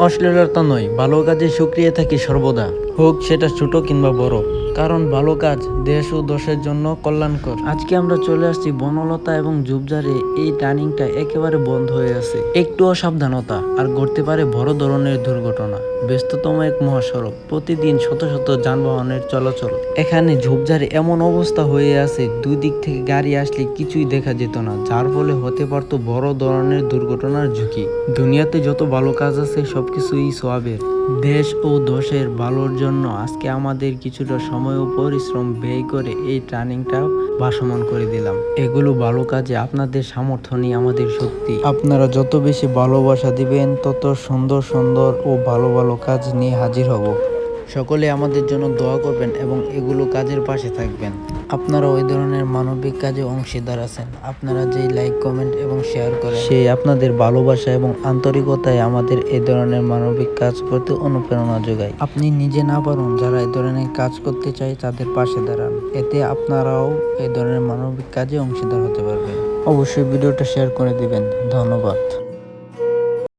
অশ্লীলতা নয়, ভালো কাজে সক্রিয় থাকি সর্বদা, হোক সেটা ছোট কিংবা বড়, কারণ ভালো কাজ দেশ ও দশের জন্য কল্যাণকর। আজকে আমরা চলে আসছি বনলতা এবং ঝোপঝাড়ে। এই টার্নিংটা একেবারে বন্ধ হয়ে আছে, একটু অসাবধানতা আর ঘটতে পারে বড় ধরনের দুর্ঘটনা। ব্যস্ততম এক মহাসড়ক, প্রতিদিন শত শত যানবাহনের চলাচল। এখানে ঝোপঝাড়ে এমন অবস্থা হয়ে আছে, দুই দিক থেকে গাড়ি আসলে কিছুই দেখা যেত না, যার ফলে হতে পারত বড় ধরনের দুর্ঘটনার ঝুঁকি। দুনিয়াতে যত ভালো কাজ আছে সবকিছুই সওয়াবের। দেশ ও দশের ভালোর জন্য আজকে আমাদের কিছুটা সময় ও পরিশ্রম ব্যয় করে এই টার্নিংটা ভাসমান করে দিলাম। এগুলো ভালো কাজে আপনাদের সামর্থ্য নিয়ে আমাদের শক্তি। আপনারা যত বেশি ভালোবাসা দিবেন তত সুন্দর সুন্দর ও ভালো ভালো কাজ নিয়ে হাজির হব। সকলে আমাদের জন্য দোয়া করবেন এবং এগুলো কাজের পাশে থাকবেন। আপনারা ওই ধরনের মানবিক কাজে অংশীদার আছেন। আপনারা যেই লাইক, কমেন্ট এবং শেয়ার করেন, সেই আপনাদের ভালোবাসা এবং আন্তরিকতায় আমাদের এই ধরনের মানবিক কাজ করতে অনুপ্রেরণা যোগায়। আপনি নিজে না পারুন, যারা এই ধরনের কাজ করতে চায় তাদের পাশে দাঁড়ান, এতে আপনারাও এই ধরনের মানবিক কাজে অংশীদার হতে পারবেন। অবশ্যই ভিডিওটা শেয়ার করে দিবেন। ধন্যবাদ।